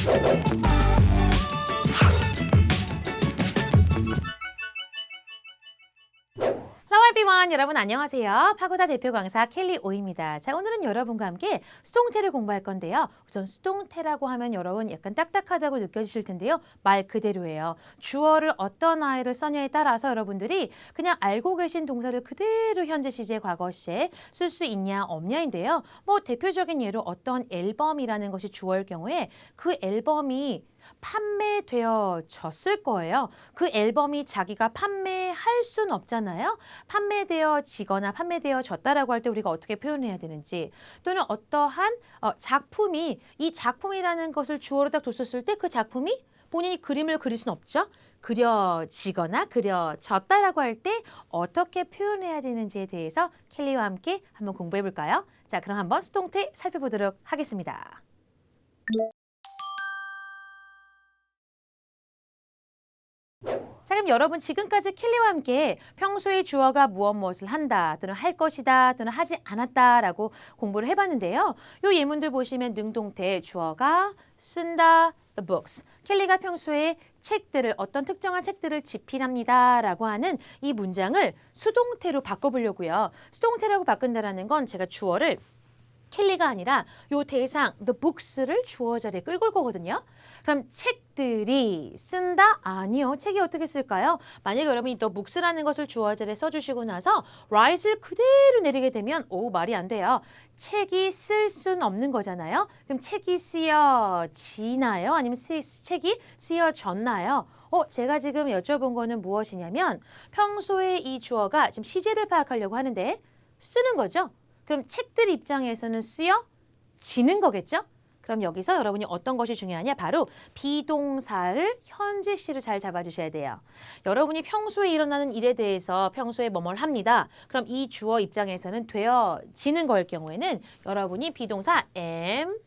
Hello everyone, 여러분 안녕하세요. 파고다 대표 강사 켈리 오입니다. 자, 오늘은 여러분과 함께 수동태를 공부할 건데요. 우선 수동태라고 하면 여러분 약간 딱딱하다고 느껴지실 텐데요. 말 그대로예요. 주어를 어떤 아이를 써냐에 따라서 여러분들이 그냥 알고 계신 동사를 그대로 현재 시제 과거 시에 쓸 수 있냐 없냐인데요. 뭐 대표적인 예로 어떤 앨범이라는 것이 주어일 경우에 그 앨범이 판매되어졌을 거예요. 그 앨범이 자기가 판매할 순 없잖아요. 판매되어지거나 판매되어졌다라고 할 때 우리가 어떻게 표현해야 되는지, 또는 어떠한 작품이, 이 작품이라는 것을 주어로 딱 뒀었을 때 그 작품이 본인이 그림을 그릴 순 없죠. 그려지거나 그려졌다라고 할 때 어떻게 표현해야 되는지에 대해서 켈리와 함께 한번 공부해 볼까요? 자, 그럼 한번 수동태 살펴보도록 하겠습니다. 자, 그럼 여러분 지금까지 켈리와 함께 평소에 주어가 무엇을 한다 또는 할 것이다 또는 하지 않았다라고 공부를 해봤는데요. 요 예문들 보시면 능동태 주어가 쓴다, the books. 켈리가 평소에 책들을, 어떤 특정한 책들을 집필합니다 라고 하는 이 문장을 수동태로 바꿔보려고요. 수동태라고 바꾼다라는 건 제가 주어를 켈리가 아니라 요 대상, the books를 주어 자리에 끌고 올 거거든요. 그럼 책들이 쓴다? 아니요. 책이 어떻게 쓸까요? 만약에 여러분이 the books라는 것을 주어 자리에 써주시고 나서 write을 그대로 내리게 되면 말이 안 돼요. 책이 쓸 수는 없는 거잖아요. 그럼 책이 쓰여지나요? 아니면 책이 쓰여졌나요? 제가 지금 여쭤본 거는 무엇이냐면 평소에 이 주어가 지금 시제를 파악하려고 하는데 쓰는 거죠. 그럼 책들 입장에서는 쓰여지는 거겠죠? 그럼 여기서 여러분이 어떤 것이 중요하냐? 바로 비동사를 현재 시로 잘 잡아주셔야 돼요. 여러분이 평소에 일어나는 일에 대해서 평소에 뭐뭘 합니다. 그럼 이 주어 입장에서는 되어지는 거일 경우에는 여러분이 비동사 am,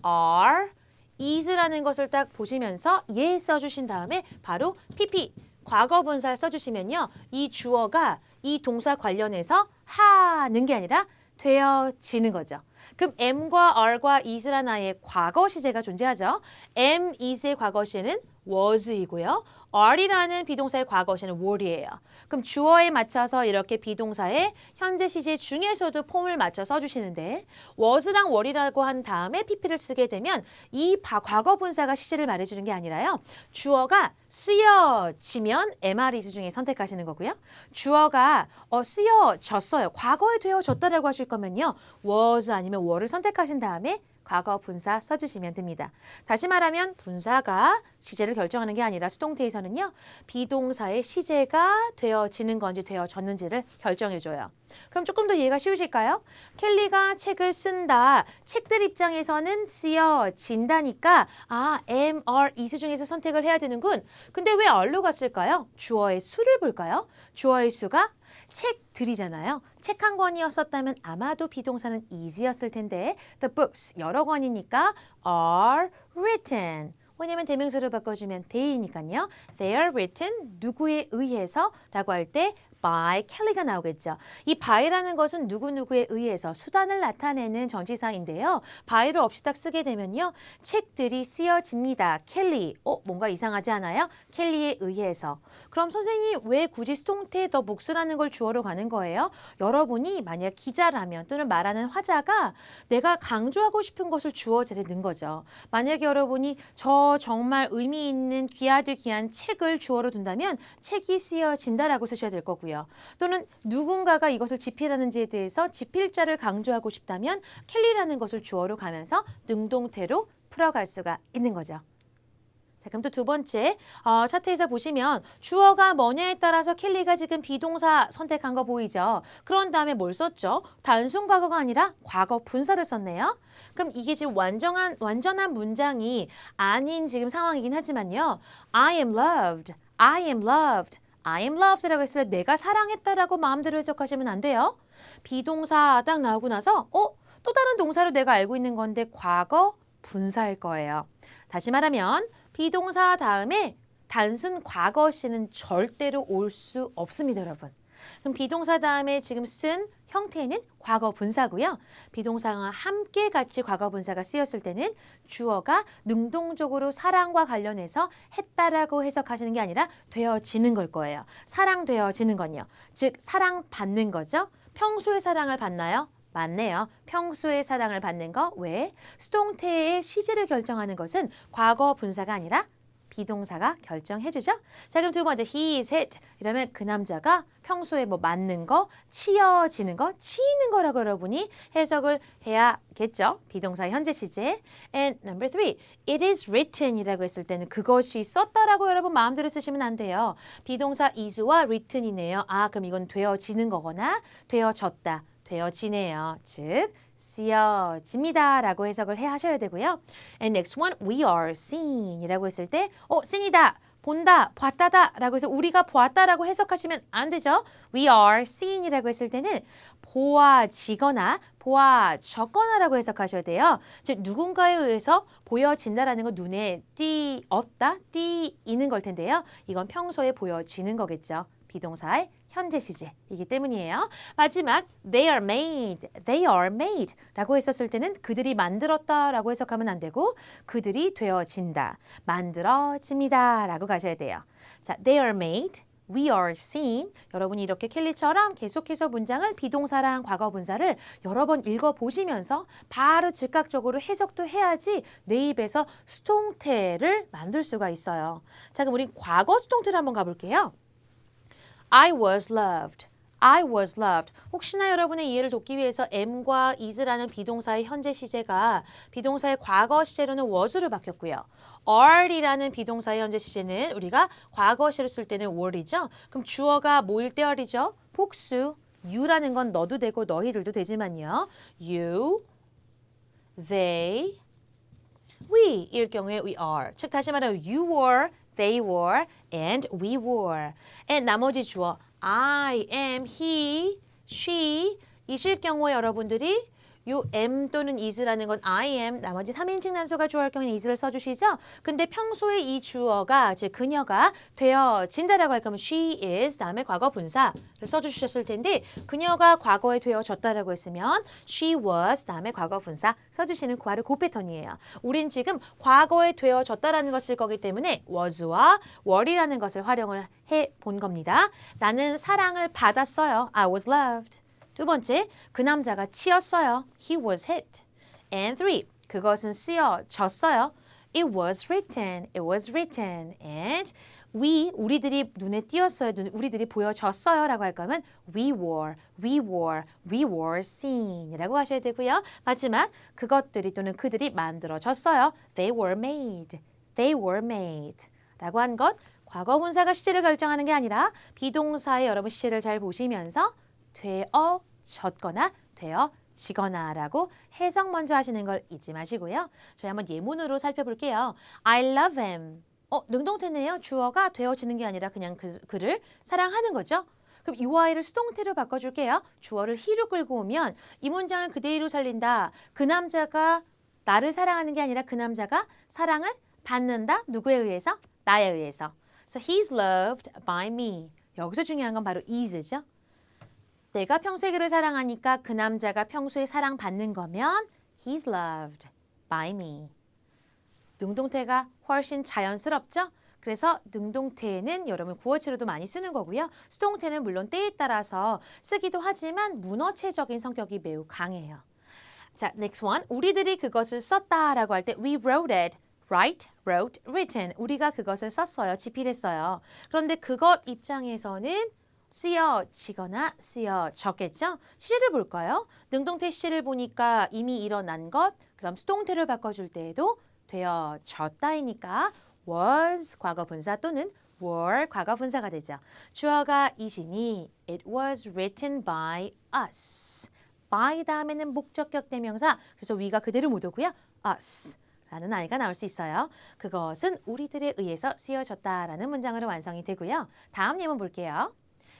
are, is라는 것을 딱 보시면서 예 써주신 다음에 바로 pp, 과거 분사를 써주시면요. 이 주어가 이 동사 관련해서 하는 게 아니라 되어지는 거죠. 그럼 am과 are과 is라는 아이의 과거 시제가 존재하죠. am, is의 과거 시제는 was이고요. are이라는 비동사의 과거 시제는 were이에요. 그럼 주어에 맞춰서 이렇게 비동사의 현재 시제 중에서도 폼을 맞춰 써주시는데 was랑 were이라고 한 다음에 pp를 쓰게 되면 이 과거 분사가 시제를 말해주는 게 아니라요. 주어가 쓰여지면 MR is 중에 선택하시는 거고요. 주어가 쓰여졌어요. 과거에 되어졌다라고 하실 거면요. was 아니면 were를 선택하신 다음에 과거 분사 써주시면 됩니다. 다시 말하면 분사가 시제를 결정하는 게 아니라 수동태에서는요. 비동사의 시제가 되어지는 건지 되어졌는지를 결정해줘요. 그럼 조금 더 이해가 쉬우실까요? 켈리가 책을 쓴다. 책들 입장에서는 쓰여진다니까 am, are, is 중에서 선택을 해야 되는군. 근데 왜 are로 갔을까요? 주어의 수를 볼까요? 주어의 수가 책들이잖아요. 책 한 권이었었다면 아마도 비동사는 is였을 텐데 the books 여러 권이니까 are written. 왜냐면 대명사로 바꿔주면 they니까요. They are written 누구에 의해서 라고 할 때 by 켈리가 나오겠죠. 이 by라는 것은 누구누구에 의해서 수단을 나타내는 전치사인데요. by를 없이 딱 쓰게 되면요. 책들이 쓰여집니다. 켈리. 뭔가 이상하지 않아요? 켈리에 의해서. 그럼 선생님이 왜 굳이 수동태 the books라는 걸 주어로 가는 거예요? 여러분이 만약 기자라면 또는 말하는 화자가 내가 강조하고 싶은 것을 주어 자리에 넣은 거죠. 만약에 여러분이 저 정말 의미 있는 귀하디 귀한 책을 주어로 둔다면 책이 쓰여진다라고 쓰셔야 될 거고요. 또는 누군가가 이것을 집필하는지에 대해서 집필자를 강조하고 싶다면 켈리라는 것을 주어로 가면서 능동태로 풀어갈 수가 있는 거죠. 자, 그럼 또 두 번째 차트에서 보시면 주어가 뭐냐에 따라서 켈리가 지금 비동사 선택한 거 보이죠? 그런 다음에 뭘 썼죠? 단순 과거가 아니라 과거 분사를 썼네요. 그럼 이게 지금 완전한 문장이 아닌 지금 상황이긴 하지만요. I am loved. I am loved. I am loved라고 했을 때 내가 사랑했다라고 마음대로 해석하시면 안 돼요. 비동사 딱 나오고 나서 또 다른 동사로 내가 알고 있는 건데 과거 분사일 거예요. 다시 말하면 비동사 다음에 단순 과거 시는 절대로 올 수 없습니다, 여러분. 그럼 비동사 다음에 지금 쓴 형태는 과거 분사고요. 비동사와 함께 같이 과거 분사가 쓰였을 때는 주어가 능동적으로 사랑과 관련해서 했다라고 해석하시는 게 아니라 되어지는 걸 거예요. 사랑되어지는 건요. 즉 사랑받는 거죠. 평소에 사랑을 받나요? 맞네요. 평소에 사랑을 받는 거. 왜? 수동태의 시제를 결정하는 것은 과거 분사가 아니라 비동사가 결정해주죠. 자, 그럼 두 번째, he is hit. 이러면 그 남자가 평소에 뭐 맞는 거, 치여지는 거, 치이는 거라고 여러분이 해석을 해야겠죠. 비동사의 현재 시제. And number three, it is written 이라고 했을 때는 그것이 썼다라고 여러분 마음대로 쓰시면 안 돼요. 비동사 is와 written이네요. 아, 그럼 이건 되어지는 거거나 되어졌다, 되어지네요. 즉, 쓰여집니다 라고 해석을 하셔야 되고요. And next one, we are seen 이라고 했을 때 seen이다, 본다, 봤다다 라고 해서 우리가 보았다라고 해석하시면 안 되죠. We are seen 이라고 했을 때는 보아지거나 보아졌거나 라고 해석하셔야 돼요. 즉 누군가에 의해서 보여진다라는 건 눈에 띄었다, 띄이는 걸 텐데요. 이건 평소에 보여지는 거겠죠. 비동사의 현재 시제이기 때문이에요. 마지막 they are made 라고 했었을 때는 그들이 만들었다 라고 해석하면 안 되고 그들이 되어진다, 만들어집니다 라고 가셔야 돼요. 자, they are made, we are seen. 여러분이 이렇게 켈리처럼 계속해서 문장을 비동사랑 과거 분사를 여러 번 읽어보시면서 바로 즉각적으로 해석도 해야지 내 입에서 수동태를 만들 수가 있어요. 자, 그럼 우리 과거 수동태를 한번 가볼게요. I was loved. I was loved. 혹시나 여러분의 이해를 돕기 위해서 am과 is라는 비동사의 현재 시제가 비동사의 과거 시제로는 was로 바뀌었고요. are이라는 비동사의 현재 시제는 우리가 과거 시제로 쓸 때는 were이죠. 그럼 주어가 뭐일 때 are이죠? 복수. you라는 건 너도 되고 너희들도 되지만요. you, they, we 일 경우에 we are. 즉 다시 말하면 you were, they were, and we were. and 나머지 주어 I am, he, she 이실 경우에 여러분들이 요 am 또는 is라는 건 I am, 나머지 3인칭 단수가 주어할 경우에는 is를 써주시죠. 근데 평소에 이 주어가, 즉 그녀가 되어진다라고 할 거면 she is, 다음에 과거 분사를 써주셨을 텐데 그녀가 과거에 되어졌다라고 했으면 she was, 다음에 과거 분사 써주시는 바로 그 패턴이에요. 우린 지금 과거에 되어졌다라는 것을 거기 때문에 was와 were이라는 것을 활용을 해본 겁니다. 나는 사랑을 받았어요. I was loved. 두 번째, 그 남자가 치였어요. He was hit. And three, 그것은 쓰여졌어요. It was written. It was written. And 우리들이 눈에 띄었어요. 우리들이 보여졌어요. 라고 할 거면 we were seen. 이라고 하셔야 되고요. 마지막, 그것들이 또는 그들이 만들어졌어요. They were made. They were made. 라고 한 것, 과거 분사가 시제를 결정하는 게 아니라 비동사의 여러분 시제를 잘 보시면서 되어졌거나 되어지거나 라고 해석 먼저 하시는 걸 잊지 마시고요. 저희 한번 예문으로 살펴볼게요. I love him. 능동태네요. 주어가 되어지는 게 아니라 그냥 그를 사랑하는 거죠. 그럼 이 아이를 수동태로 바꿔줄게요. 주어를 he로 끌고 오면 이 문장을 그대로 살린다. 그 남자가 나를 사랑하는 게 아니라 그 남자가 사랑을 받는다. 누구에 의해서? 나에 의해서. So he's loved by me. 여기서 중요한 건 바로 is죠. 내가 평소에 그를 사랑하니까 그 남자가 평소에 사랑받는 거면 he's loved by me. 능동태가 훨씬 자연스럽죠? 그래서 능동태는 여러분 구어체로도 많이 쓰는 거고요. 수동태는 물론 때에 따라서 쓰기도 하지만 문어체적인 성격이 매우 강해요. 자, next one. 우리들이 그것을 썼다라고 할 때 we wrote it. write, wrote, written. 우리가 그것을 썼어요. 집필했어요. 그런데 그것 입장에서는 쓰여지거나 쓰여졌겠죠? 시제를 볼까요? 능동태 시제를 보니까 이미 일어난 것, 그럼 수동태를 바꿔줄 때에도 되어졌다이니까 was 과거 분사 또는 were 과거 분사가 되죠. 주어가 이시니 it was written by us. by 다음에는 목적격 대명사, 그래서 we가 그대로 못 오고요. us. 라는 아이가 나올 수 있어요. 그것은 우리들에 의해서 쓰여졌다라는 문장으로 완성이 되고요. 다음 예문 볼게요.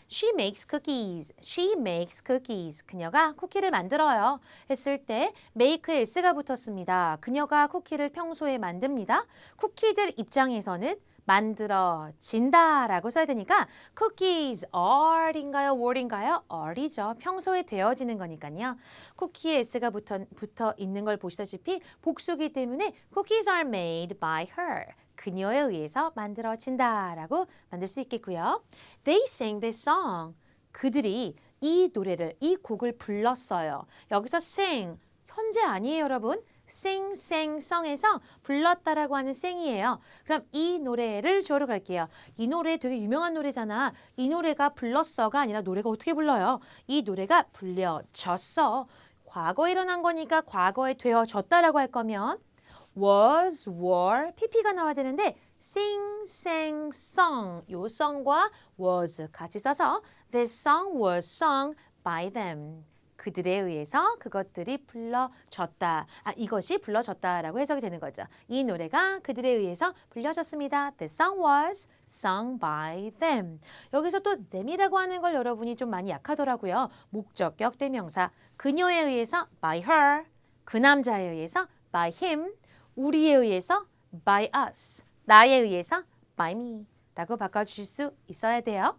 She makes cookies. She makes cookies. 그녀가 쿠키를 만들어요. 했을 때 make에 s가 붙었습니다. 그녀가 쿠키를 평소에 만듭니다. 쿠키들 입장에서는 만들어진다라고 써야 되니까 cookies are인가요? were인가요? are이죠. 평소에 되어지는 거니까요. 쿠키에 s가 붙어 있는 걸 보시다시피 복수기 때문에 cookies are made by her. 그녀에 의해서 만들어진다라고 만들 수 있겠고요. They sang this song. 그들이 이 노래를, 이 곡을 불렀어요. 여기서 sing, 현재 아니에요, 여러분. sing, sang, song에서 불렀다라고 하는 sing이에요. 그럼 이 노래를 주어로 갈게요. 이 노래 되게 유명한 노래잖아. 이 노래가 불렀어가 아니라 노래가 어떻게 불러요? 이 노래가 불려졌어. 과거에 일어난 거니까 과거에 되어졌다라고 할 거면 was, were, pp가 나와야 되는데 sing, sang, sung 요 song과 was 같이 써서 this song was sung by them. 그들에 의해서 그것들이 불러졌다. 이것이 불러졌다라고 해석이 되는 거죠. 이 노래가 그들에 의해서 불려졌습니다. The song was sung by them. 여기서 또 them이라고 하는 걸 여러분이 좀 많이 약하더라고요. 목적격 대명사. 그녀에 의해서 by her. 그 남자에 의해서 by him. 우리에 의해서 by us. 나에 의해서 by me. 라고 바꿔주실 수 있어야 돼요.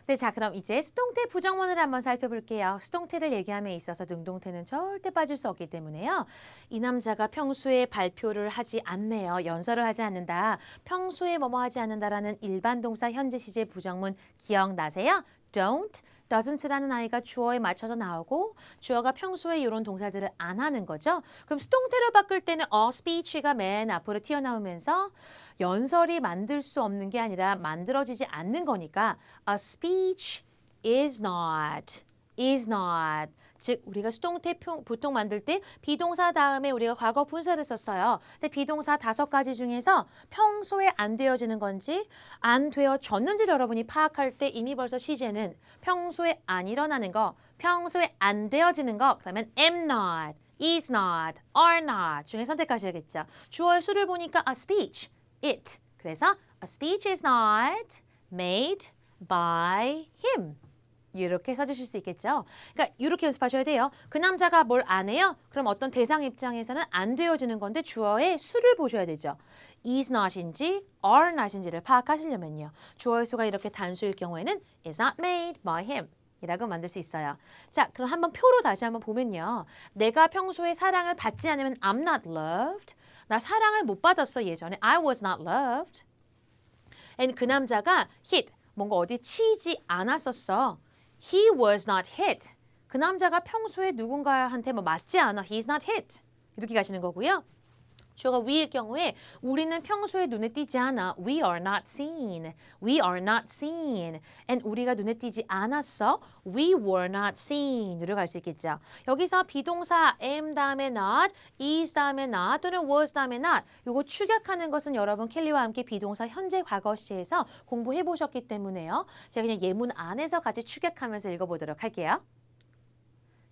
네, 자 그럼 이제 수동태 부정문을 한번 살펴볼게요. 수동태를 얘기함에 있어서 능동태는 절대 빠질 수 없기 때문에요. 이 남자가 평소에 발표를 하지 않네요. 연설을 하지 않는다. 평소에 뭐뭐 하지 않는다라는 일반 동사 현재 시제 부정문 기억나세요? don't, doesn't라는 아이가 주어에 맞춰서 나오고 주어가 평소에 이런 동사들을 안 하는 거죠. 그럼 수동태로 바꿀 때는 a speech가 맨 앞으로 튀어나오면서 연설이 만들 수 없는 게 아니라 만들어지지 않는 거니까 a speech is not. 즉 우리가 수동태 보통 만들 때 비동사 다음에 우리가 과거 분사를 썼어요. 근데 비동사 5가지 중에서 평소에 안 되어지는 건지 안 되어졌는지를 여러분이 파악할 때 이미 벌써 시제는 평소에 안 일어나는 거, 평소에 안 되어지는 거, 그러면 am not, is not, are not 중에 선택하셔야겠죠. 주어의 수를 보니까 a speech, it. 그래서 a speech is not made by him. 이렇게 써주실 수 있겠죠. 그러니까 이렇게 연습하셔야 돼요. 그 남자가 뭘 안 해요? 그럼 어떤 대상 입장에서는 안 되어지는 건데 주어의 수를 보셔야 되죠. is not인지 are not인지를 파악하시려면요. 주어의 수가 이렇게 단수일 경우에는 is not made by him. 이라고 만들 수 있어요. 자, 그럼 한번 표로 다시 한번 보면요. 내가 평소에 사랑을 받지 않으면 I'm not loved. 나 사랑을 못 받았어 예전에. I was not loved. And 그 남자가 hit. 뭔가 어디 치지 않았었어. He was not hit. 그 남자가 평소에 누군가한테 뭐 맞지 않아. He's not hit. 이렇게 가시는 거고요. 주어가 we일 경우에 우리는 평소에 눈에 띄지 않아. We are not seen. We are not seen. And 우리가 눈에 띄지 않았어. We were not seen. 으로 갈 수 있겠죠. 여기서 비동사 am 다음에 not, is 다음에 not 또는 was 다음에 not 요거 축약하는 것은 여러분 켈리와 함께 비동사 현재 과거 시에서 공부해 보셨기 때문에요. 제가 그냥 예문 안에서 같이 축약하면서 읽어보도록 할게요.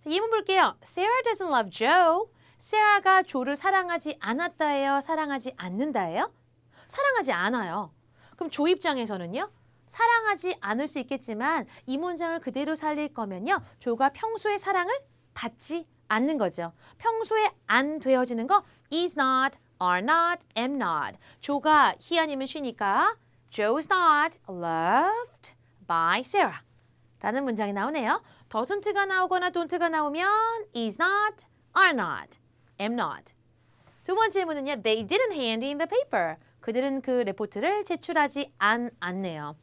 자, 예문 볼게요. Sarah doesn't love Joe. 세라가 조를 사랑하지 않았다예요? 사랑하지 않는다예요? 사랑하지 않아요. 그럼 조 입장에서는요? 사랑하지 않을 수 있겠지만 이 문장을 그대로 살릴 거면요. 조가 평소에 사랑을 받지 않는 거죠. 평소에 안 되어지는 거 is not, are not, am not. 조가 he 아니면 she니까 Joe's not loved by Sarah 라는 문장이 나오네요. doesn't가 나오거나 don't가 나오면 is not, are not. am not. 두 번째 질문은요. They didn't hand in the paper. 그들은 그 레포트를 제출하지 않았네요.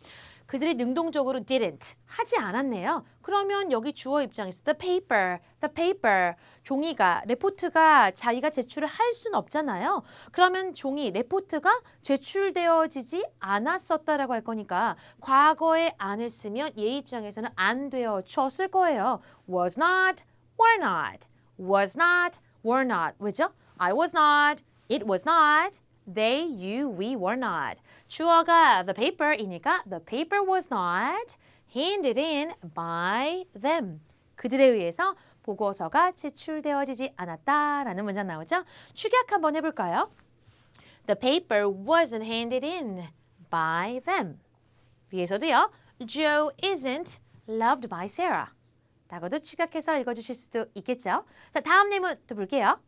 그들이 능동적으로 didn't 하지 않았네요. 그러면 여기 주어 입장에서 the paper, 종이가, 레포트가 자기가 제출을 할 수는 없잖아요. 그러면 종이, 레포트가 제출되어지지 않았었다라고 할 거니까 과거에 안 했으면 얘 입장에서는 안 되어졌을 거예요. was not, were not, was not, were not. 왜죠? I was not, it was not, they, you, we were not. 주어가 the paper이니까 the paper was not handed in by them. 그들에 의해서 보고서가 제출되어지지 않았다라는 문장 나오죠? 축약 한번 해볼까요? The paper wasn't handed in by them. 위에서도요. Joe isn't loved by Sarah. 라고도 축약해서 읽어주실 수도 있겠죠. 자, 다음 예문 또 볼게요.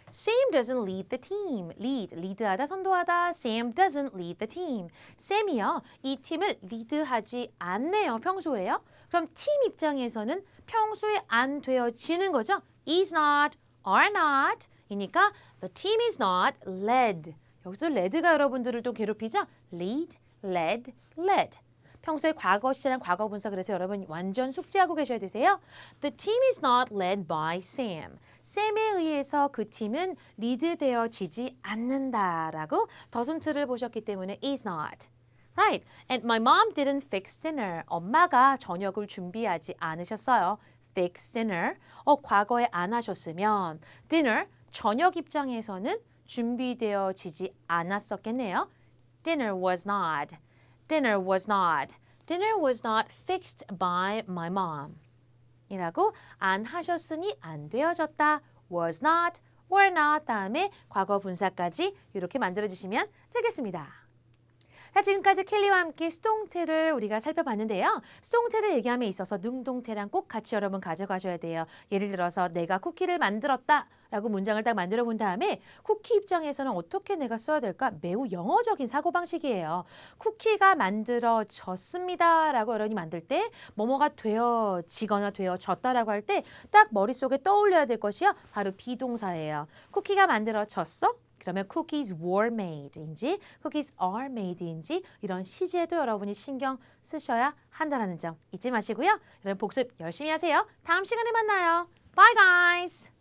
Sam doesn't lead the team. lead하다, 선도하다. Sam doesn't lead the team. Sam이요, 이 팀을 리드하지 않네요, 평소에요. 그럼 팀 입장에서는 평소에 안 되어지는 거죠. is not, are not. 이니까 the team is not led. 여기서 led가 여러분들을 좀 괴롭히죠? lead, led, led. 평소에 과거 시제랑 과거 분사, 그래서 여러분 완전 숙지하고 계셔야 되세요. The team is not led by Sam. 샘에 의해서 그 팀은 리드되어지지 않는다라고 doesn't를 보셨기 때문에 is not. Right. And my mom didn't fix dinner. 엄마가 저녁을 준비하지 않으셨어요. fix dinner. 과거에 안 하셨으면 dinner, 저녁 입장에서는 준비되어지지 않았었겠네요. Dinner was not. Dinner was not. Dinner was not fixed by my mom. 이라고 안 하셨으니 안 되어졌다. was not, were not 다음에 과거 분사까지 이렇게 만들어주시면 되겠습니다. 자, 지금까지 켈리와 함께 수동태를 우리가 살펴봤는데요. 수동태를 얘기함에 있어서 능동태랑 꼭 같이 여러분 가져가셔야 돼요. 예를 들어서 내가 쿠키를 만들었다 라고 문장을 딱 만들어 본 다음에 쿠키 입장에서는 어떻게 내가 써야 될까? 매우 영어적인 사고방식이에요. 쿠키가 만들어졌습니다 라고 여러분이 만들 때 뭐뭐가 되어지거나 되어졌다라고 할 때 딱 머릿속에 떠올려야 될 것이요, 바로 비동사예요. 쿠키가 만들어졌어? 그러면 cookies were made인지 cookies are made인지 이런 시제도 여러분이 신경 쓰셔야 한다는 점 잊지 마시고요. 여러분 복습 열심히 하세요. 다음 시간에 만나요. Bye guys!